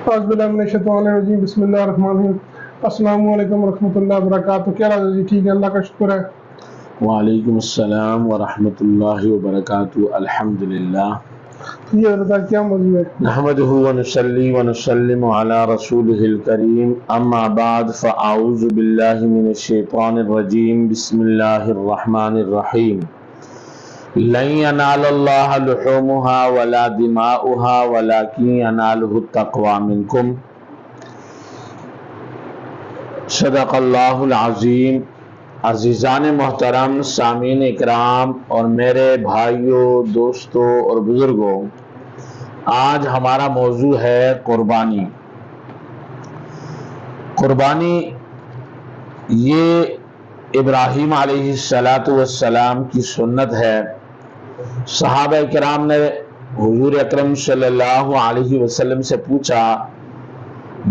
اعوذ باللہ من الشیطان الرجیم، بسم اللہ الرحمن الرحیم۔ السلام علیکم ورحمۃ اللہ وبرکاتہ۔ کیا حال ہے جی؟ ٹھیک ہے، اللہ کا شکر ہے۔ وعلیکم السلام ورحمۃ اللہ وبرکاتہ۔ الحمدللہ۔ یہ بتا کیا موضوع ہے؟ نحمدہ ونصلی ونسلم علی رسولہ الکریم، اما بعد فاعوذ باللہ من الشیطان الرجیم، بسم اللہ الرحمن الرحیم۔ لن ینال اللہ لحومها ولا دماؤها ولکن ینالہ التقوی منکم۔ صدق اللہ العظیم۔ عزیزان محترم، سامعین اکرام اور میرے بھائیوں، دوستوں اور بزرگوں، آج ہمارا موضوع ہے قربانی۔ قربانی یہ ابراہیم علیہ السلام کی سنت ہے۔ صحابہ کرام نے حضور اکرم صلی اللہ علیہ وسلم سے پوچھا،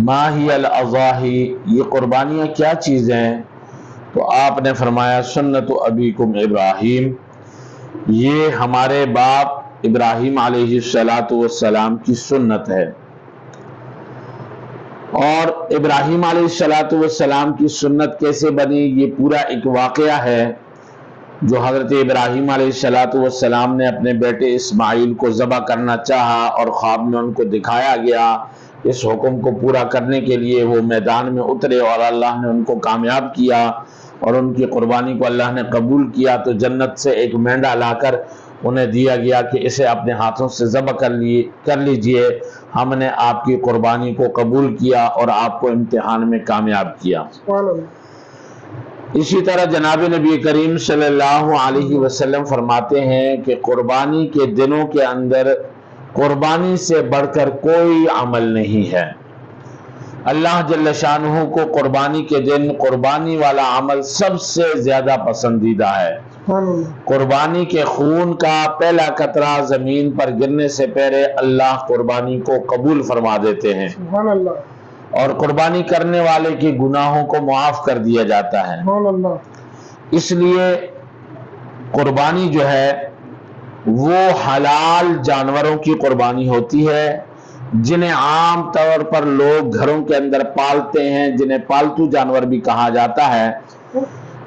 ما ہی الاضاحی، یہ قربانیاں کیا چیزیں ہیں؟ تو آپ نے فرمایا، سنت ابیکم ابراہیم، یہ ہمارے باپ ابراہیم علیہ السلام کی سنت ہے۔ اور ابراہیم علیہ السلام کی سنت کیسے بنی، یہ پورا ایک واقعہ ہے جو حضرت ابراہیم علیہ السلام نے اپنے بیٹے اسماعیل کو ذبح کرنا چاہا اور خواب میں ان کو دکھایا گیا۔ اس حکم کو پورا کرنے کے لیے وہ میدان میں اترے اور اللہ نے ان کو کامیاب کیا اور ان کی قربانی کو اللہ نے قبول کیا۔ تو جنت سے ایک مینڈا لا کر انہیں دیا گیا کہ اسے اپنے ہاتھوں سے ذبح کر لیجئے، ہم نے آپ کی قربانی کو قبول کیا اور آپ کو امتحان میں کامیاب کیا۔ اسی طرح جناب نبی کریم صلی اللہ علیہ وسلم فرماتے ہیں کہ قربانی کے دنوں کے اندر قربانی سے بڑھ کر کوئی عمل نہیں ہے۔ اللہ جل شانہ کو قربانی کے دن قربانی والا عمل سب سے زیادہ پسندیدہ ہے۔ قربانی کے خون کا پہلا قطرہ زمین پر گرنے سے پہلے اللہ قربانی کو قبول فرما دیتے ہیں اور قربانی کرنے والے کے گناہوں کو معاف کر دیا جاتا ہے۔ اس لیے قربانی جو ہے وہ حلال جانوروں کی قربانی ہوتی ہے، جنہیں عام طور پر لوگ گھروں کے اندر پالتے ہیں، جنہیں پالتو جانور بھی کہا جاتا ہے۔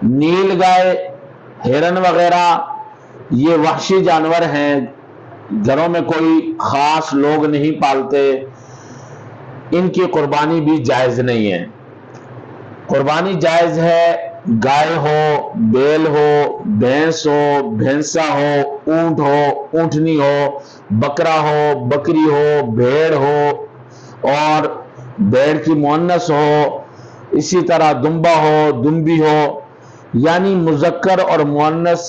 نیل گائے، ہرن وغیرہ یہ وحشی جانور ہیں، گھروں میں کوئی خاص لوگ نہیں پالتے، ان کی قربانی بھی جائز نہیں ہے۔ قربانی جائز ہے گائے ہو، بیل ہو، بھینس ہو، بھینسا ہو، اونٹ ہو، اونٹنی ہو، بکرا ہو، بکری ہو، بھیڑ ہو اور بھیڑ کی مؤنث ہو، اسی طرح دمبا ہو، دمبی ہو، یعنی مذکر اور مؤنث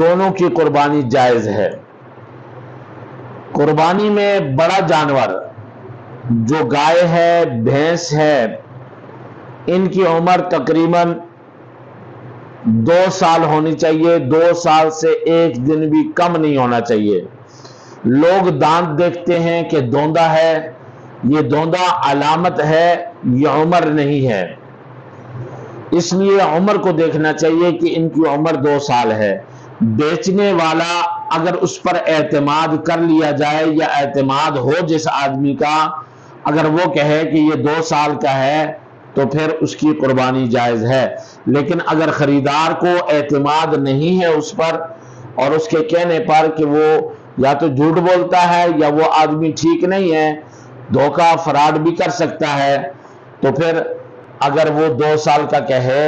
دونوں کی قربانی جائز ہے۔ قربانی میں بڑا جانور جو گائے ہے، بھینس ہے، ان کی عمر تقریباً 2 سال ہونی چاہیے، 2 سال سے 1 دن بھی کم نہیں ہونا چاہیے۔ لوگ دانت دیکھتے ہیں کہ دوندا ہے، یہ دوندا علامت ہے، یہ عمر نہیں ہے، اس لیے عمر کو دیکھنا چاہیے کہ ان کی عمر 2 سال ہے۔ بیچنے والا اگر اس پر اعتماد کر لیا جائے یا اعتماد ہو جس آدمی کا، اگر وہ کہے کہ یہ 2 سال کا ہے تو پھر اس کی قربانی جائز ہے۔ لیکن اگر خریدار کو اعتماد نہیں ہے اس پر اور اس کے کہنے پر کہ وہ یا تو جھوٹ بولتا ہے یا وہ آدمی ٹھیک نہیں ہے، دھوکہ فراڈ بھی کر سکتا ہے، تو پھر اگر وہ 2 سال کا کہے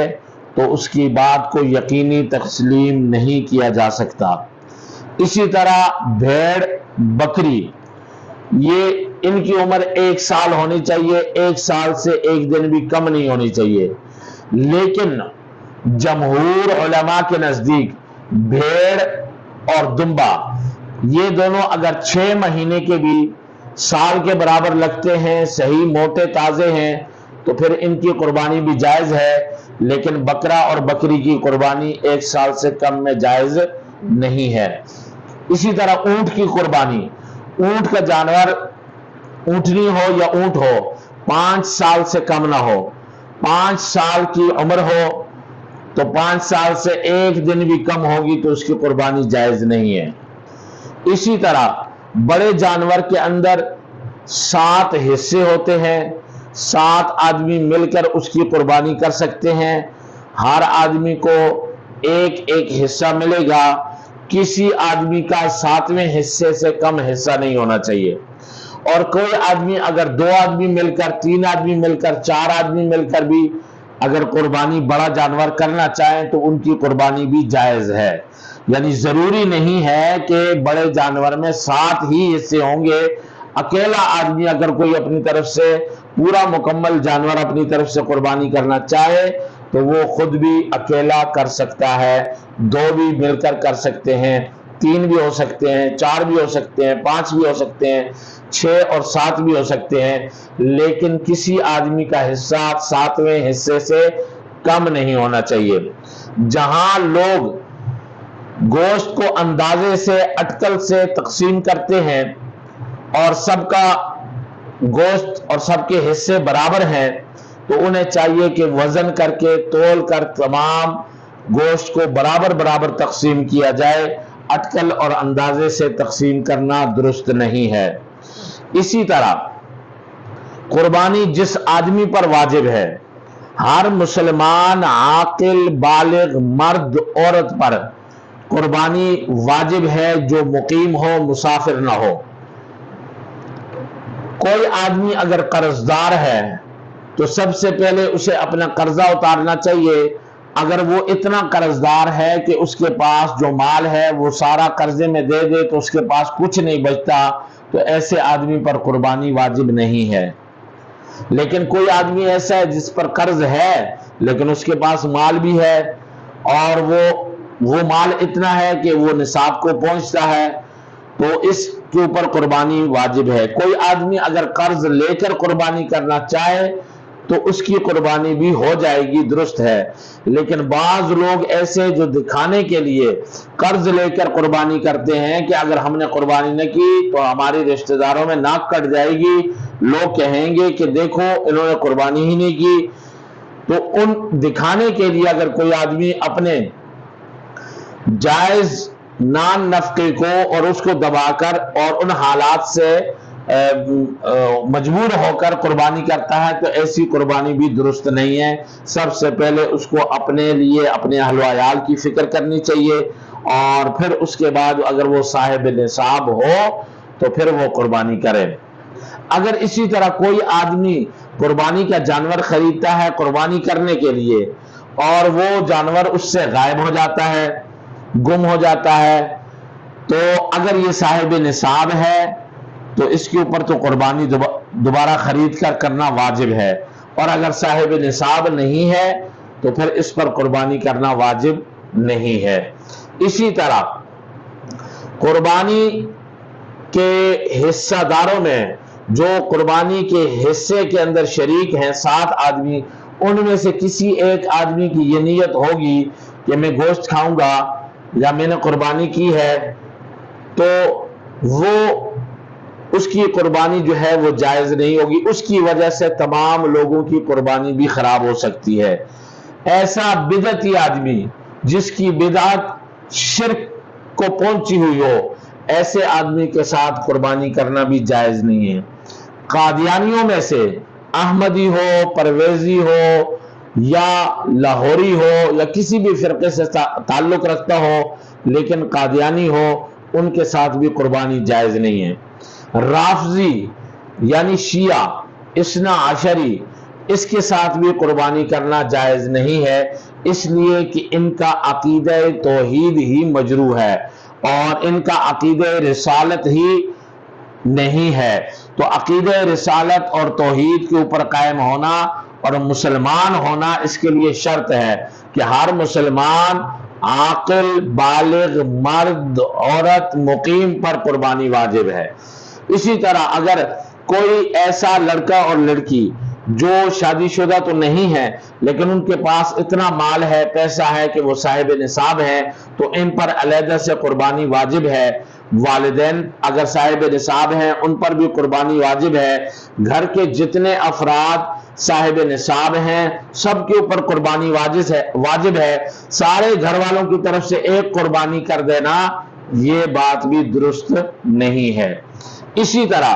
تو اس کی بات کو یقینی تسلیم نہیں کیا جا سکتا۔ اسی طرح بھیڑ، بکری، یہ ان کی عمر 1 سال ہونی چاہیے، 1 سال سے 1 دن بھی کم نہیں ہونی چاہیے۔ لیکن جمہور علماء کے نزدیک بھیڑ اور دمبا یہ دونوں اگر 6 مہینے کے بھی سال کے برابر لگتے ہیں، صحیح موٹے تازے ہیں، تو پھر ان کی قربانی بھی جائز ہے۔ لیکن بکرا اور بکری کی قربانی 1 سال سے کم میں جائز نہیں ہے۔ اسی طرح اونٹ کی قربانی، اونٹ کا جانور اونٹنی ہو یا اونٹ ہو، 5 سال سے کم نہ ہو، 5 سال کی عمر ہو تو 5 سال سے 1 دن بھی کم ہوگی تو اس کی قربانی جائز نہیں ہے۔ اسی طرح بڑے جانور کے اندر 7 حصے ہوتے ہیں، 7 آدمی مل کر اس کی قربانی کر سکتے ہیں، ہر آدمی کو ایک ایک حصہ ملے گا، کسی آدمی کا 7ویں حصے سے کم حصہ نہیں ہونا چاہیے۔ اور کوئی آدمی اگر 2 آدمی مل کر، 3 آدمی مل کر، 4 آدمی مل کر بھی اگر قربانی بڑا جانور کرنا چاہیں تو ان کی قربانی بھی جائز ہے، یعنی ضروری نہیں ہے کہ بڑے جانور میں 7 ہی حصے ہوں گے۔ اکیلا آدمی اگر کوئی اپنی طرف سے پورا مکمل جانور اپنی طرف سے قربانی کرنا چاہے تو وہ خود بھی اکیلا کر سکتا ہے، 2 بھی مل کر سکتے ہیں، 3 بھی ہو سکتے ہیں، 4 بھی ہو سکتے ہیں، 5 بھی ہو سکتے ہیں، 6 اور 7 بھی ہو سکتے ہیں، لیکن کسی آدمی کا حصہ 7ویں حصے سے کم نہیں ہونا چاہیے۔ جہاں لوگ گوشت کو اندازے سے، اٹکل سے تقسیم کرتے ہیں اور سب کا گوشت اور سب کے حصے برابر ہیں تو انہیں چاہیے کہ وزن کر کے، تول کر تمام گوشت کو برابر برابر تقسیم کیا جائے، اٹکل اور اندازے سے تقسیم کرنا درست نہیں ہے۔ اسی طرح قربانی جس آدمی پر واجب ہے، ہر مسلمان عاقل بالغ مرد عورت پر قربانی واجب ہے جو مقیم ہو، مسافر نہ ہو۔ کوئی آدمی اگر قرض دار ہے تو سب سے پہلے اسے اپنا قرضہ اتارنا چاہیے۔ اگر وہ اتنا قرض دار ہے کہ اس کے پاس جو مال ہے وہ سارا قرضے میں دے دے تو اس کے پاس کچھ نہیں بچتا تو ایسے آدمی پر قربانی واجب نہیں ہے۔ لیکن کوئی آدمی ایسا ہے جس پر قرض ہے لیکن اس کے پاس مال بھی ہے اور وہ مال اتنا ہے کہ وہ نصاب کو پہنچتا ہے تو اس کے اوپر قربانی واجب ہے۔ کوئی آدمی اگر قرض لے کر قربانی کرنا چاہے تو اس کی قربانی بھی ہو جائے گی، درست ہے۔ لیکن بعض لوگ ایسے جو دکھانے کے لیے قرض لے کر قربانی کرتے ہیں کہ اگر ہم نے قربانی نہ کی تو ہماری رشتہ داروں میں ناک کٹ جائے گی، لوگ کہیں گے کہ دیکھو انہوں نے قربانی ہی نہیں کی۔ تو ان دکھانے کے لیے اگر کوئی آدمی اپنے جائز نان نفقے کو اور اس کو دبا کر اور ان حالات سے مجبور ہو کر قربانی کرتا ہے تو ایسی قربانی بھی درست نہیں ہے۔ سب سے پہلے اس کو اپنے لیے، اپنے اہل و عیال کی فکر کرنی چاہیے اور پھر اس کے بعد اگر وہ صاحب نصاب ہو تو پھر وہ قربانی کرے۔ اگر اسی طرح کوئی آدمی قربانی کا جانور خریدتا ہے قربانی کرنے کے لیے اور وہ جانور اس سے غائب ہو جاتا ہے، گم ہو جاتا ہے، تو اگر یہ صاحب نصاب ہے تو اس کے اوپر تو قربانی دوبارہ خرید کر کرنا واجب ہے، اور اگر صاحب نصاب نہیں ہے تو پھر اس پر قربانی کرنا واجب نہیں ہے۔ اسی طرح قربانی کے حصہ داروں میں جو قربانی کے حصے کے اندر شریک ہیں 7 آدمی، ان میں سے کسی ایک آدمی کی یہ نیت ہوگی کہ میں گوشت کھاؤں گا یا میں نے قربانی کی ہے تو وہ اس کی قربانی جو ہے وہ جائز نہیں ہوگی، اس کی وجہ سے تمام لوگوں کی قربانی بھی خراب ہو سکتی ہے۔ ایسا بدعتی آدمی جس کی بدعت شرک کو پہنچی ہوئی ہو، ایسے آدمی کے ساتھ قربانی کرنا بھی جائز نہیں ہے۔ قادیانیوں میں سے احمدی ہو، پرویزی ہو یا لاہوری ہو یا کسی بھی فرقے سے تعلق رکھتا ہو لیکن قادیانی ہو، ان کے ساتھ بھی قربانی جائز نہیں ہے۔ رافضی یعنی شیعہ اثنا عشری، اس کے ساتھ بھی قربانی کرنا جائز نہیں ہے، اس لیے کہ ان کا عقیدہ توحید ہی مجروح ہے اور ان کا عقیدہ رسالت ہی نہیں ہے۔ تو عقیدہ رسالت اور توحید کے اوپر قائم ہونا اور مسلمان ہونا، اس کے لیے شرط ہے کہ ہر مسلمان عاقل بالغ مرد عورت مقیم پر قربانی واجب ہے۔ اسی طرح اگر کوئی ایسا لڑکا اور لڑکی جو شادی شدہ تو نہیں ہے لیکن ان کے پاس اتنا مال ہے، پیسہ ہے کہ وہ صاحب نصاب ہیں تو ان پر علیحدہ سے قربانی واجب ہے۔ والدین اگر صاحب نصاب ہیں ان پر بھی قربانی واجب ہے۔ گھر کے جتنے افراد صاحب نصاب ہیں سب کے اوپر قربانی واجب ہے۔ سارے گھر والوں کی طرف سے ایک قربانی کر دینا یہ بات بھی درست نہیں ہے۔ اسی طرح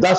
10